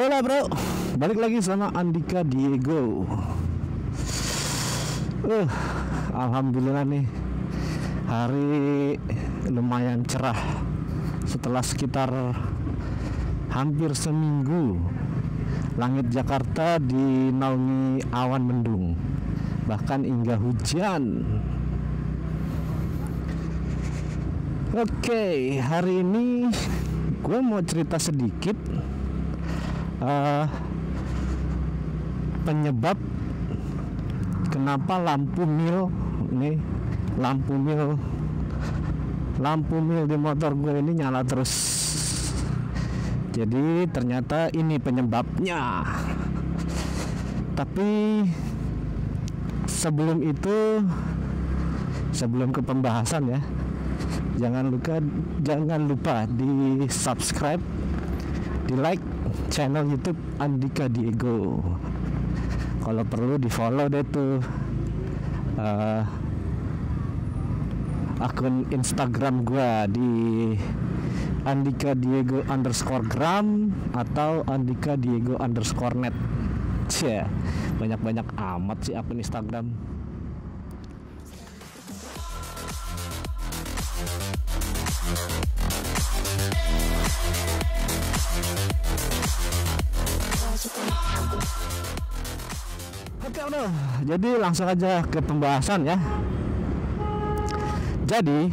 Halo lah bro, balik lagi sama Andika Diego. Alhamdulillah nih, hari lumayan cerah setelah sekitar hampir seminggu langit Jakarta dinaungi awan mendung, bahkan hingga hujan. Oke, hari ini gue mau cerita sedikit penyebab kenapa lampu mil di motor gue ini nyala terus. Jadi ternyata ini penyebabnya. Tapi sebelum ke pembahasan ya, jangan lupa di subscribe, di like channel YouTube Andika Diego. Kalau perlu di follow deh tuh akun Instagram gua di Andika Diego _gram atau Andika Diego _net. Banyak amat sih akun Instagram. Oke udah, jadi langsung aja ke pembahasan ya. Jadi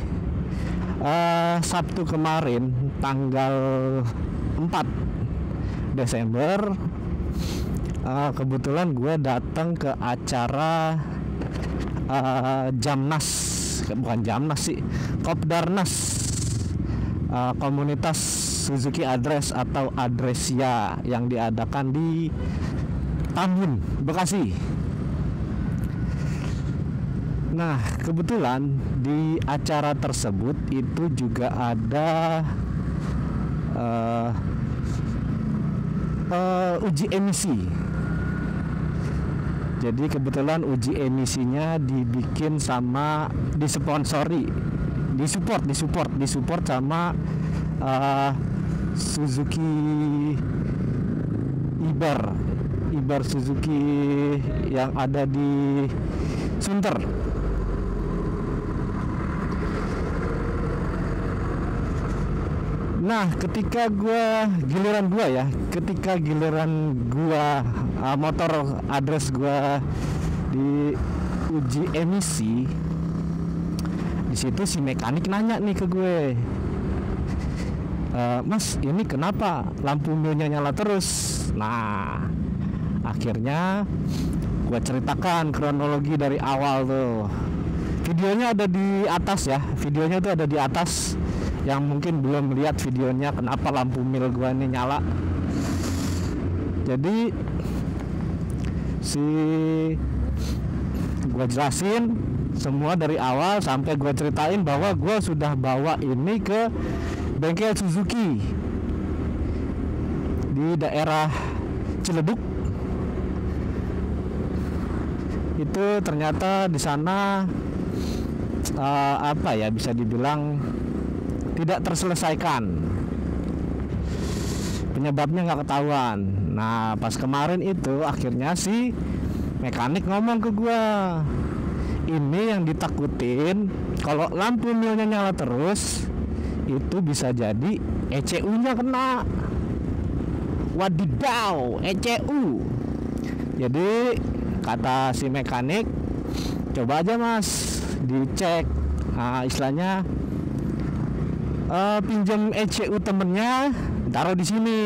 Sabtu kemarin tanggal 4 Desember kebetulan gue datang ke acara Kopdarnas komunitas Suzuki Address atau Adresia yang diadakan di Tambun, Bekasi. Nah, kebetulan di acara tersebut itu juga ada uji emisi. Jadi kebetulan uji emisinya disupport sama Suzuki Ibar Suzuki yang ada di Sunter. Nah, ketika giliran gua motor address gua di uji emisi, di situ si mekanik nanya nih ke gue, Mas, ini kenapa lampu milnya nyala terus? Nah, akhirnya gue ceritakan kronologi dari awal tuh. Videonya ada di atas ya. Videonya tuh ada di atas. Yang mungkin belum lihat videonya kenapa lampu mil gue ini nyala. Jadi gue jelasin semua dari awal sampai gue ceritain bahwa gue sudah bawa ini ke bengkel Suzuki di daerah Ciledug. Itu ternyata di sana bisa dibilang tidak terselesaikan, penyebabnya nggak ketahuan. Nah, pas kemarin itu akhirnya si mekanik ngomong ke gua, ini yang ditakutin kalau lampu milnya nyala terus itu bisa jadi ECU-nya kena. Wadidaw, ECU. Jadi kata si mekanik, coba aja mas dicek, istilahnya pinjam ECU temennya, taruh di sini,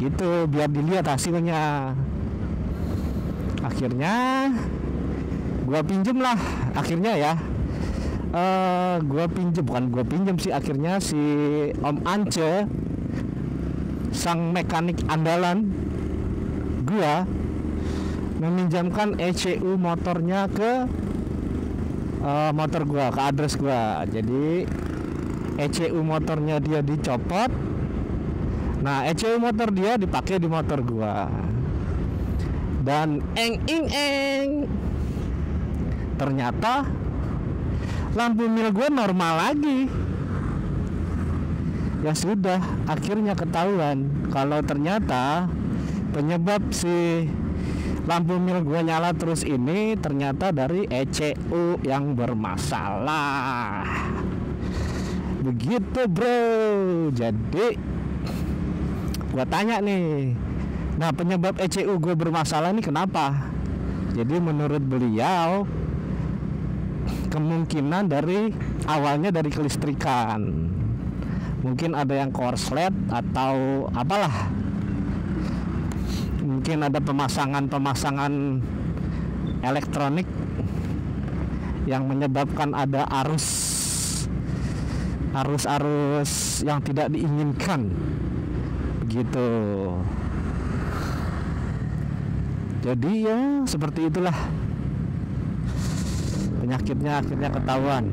gitu biar dilihat hasilnya. Akhirnya gua pinjem lah, akhirnya si Om Ance, sang mekanik andalan gua, meminjamkan ECU motornya ke motor gua, ke address gua. Jadi ECU motornya dia dicopot. Nah, ECU motor dia dipakai di motor gua. Dan ternyata lampu mil gua normal lagi. Ya sudah, akhirnya ketahuan kalau ternyata penyebab si lampu mil gua nyala terus ini ternyata dari ECU yang bermasalah. Begitu bro. Jadi gua tanya nih, nah penyebab ECU gue bermasalah ini kenapa? Jadi menurut beliau kemungkinan dari awalnya dari kelistrikan. Mungkin ada yang korslet atau apalah. Mungkin ada pemasangan elektronik yang menyebabkan ada arus yang tidak diinginkan. Begitu. Jadi ya seperti itulah. Penyakitnya akhirnya ketahuan.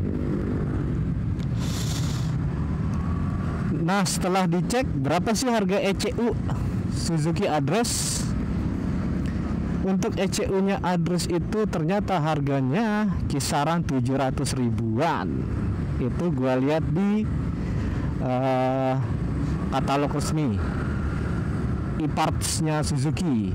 Nah, setelah dicek berapa sih harga ECU Suzuki Address? Untuk ECU-nya Address itu ternyata harganya kisaran 700 ribuan. Itu gua lihat di katalog resmi e-parts-nya Suzuki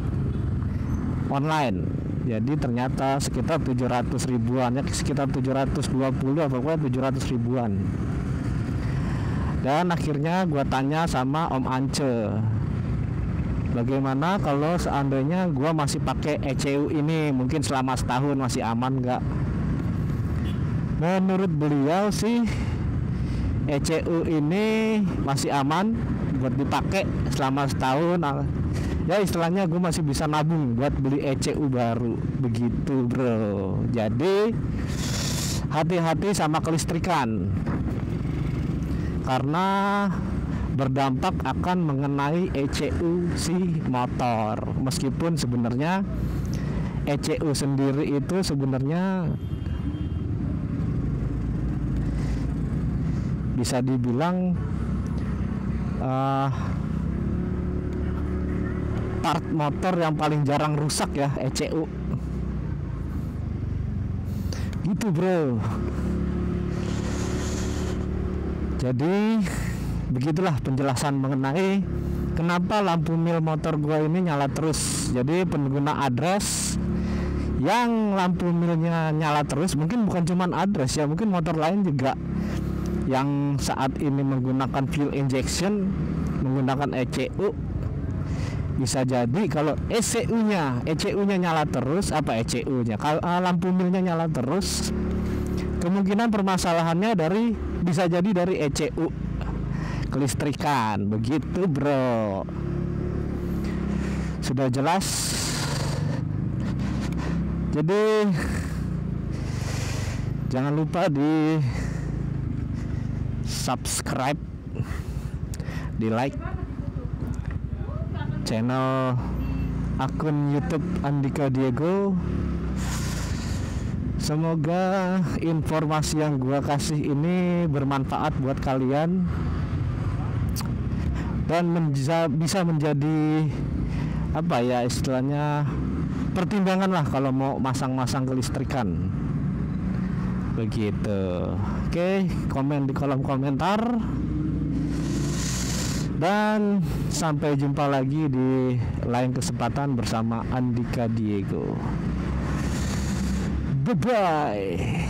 online. Jadi ternyata sekitar 700 ribuan, ya sekitar 720 apa pokoknya 700 ribuan. Dan akhirnya gua tanya sama Om Ance, bagaimana kalau seandainya gua masih pakai ECU ini, mungkin selama setahun masih aman nggak? Menurut beliau sih ECU ini masih aman buat dipakai selama setahun. Ya istilahnya gue masih bisa nabung buat beli ECU baru. Begitu bro. Jadi hati-hati sama kelistrikan, karena berdampak akan mengenai ECU si motor. Meskipun sebenarnya ECU sendiri itu sebenarnya bisa dibilang part motor yang paling jarang rusak ya, ECU. Gitu bro. Jadi begitulah penjelasan mengenai kenapa lampu mil motor gua ini nyala terus. Jadi pengguna Address yang lampu milnya nyala terus, mungkin bukan cuman Address ya, mungkin motor lain juga yang saat ini menggunakan fuel injection, menggunakan ECU, bisa jadi kalau ECU-nya nyala terus, kalau lampu milnya nyala terus, kemungkinan permasalahannya bisa jadi dari ECU kelistrikan. Begitu bro. Sudah jelas. Jadi jangan lupa di subscribe, di like channel akun YouTube Andika Diego. Semoga informasi yang gua kasih ini bermanfaat buat kalian dan bisa menjadi apa ya istilahnya pertimbangan lah kalau mau masang-masang kelistrikan. Begitu. Oke, komen di kolom komentar. Dan sampai jumpa lagi di lain kesempatan bersama Andika Diego. Bye bye.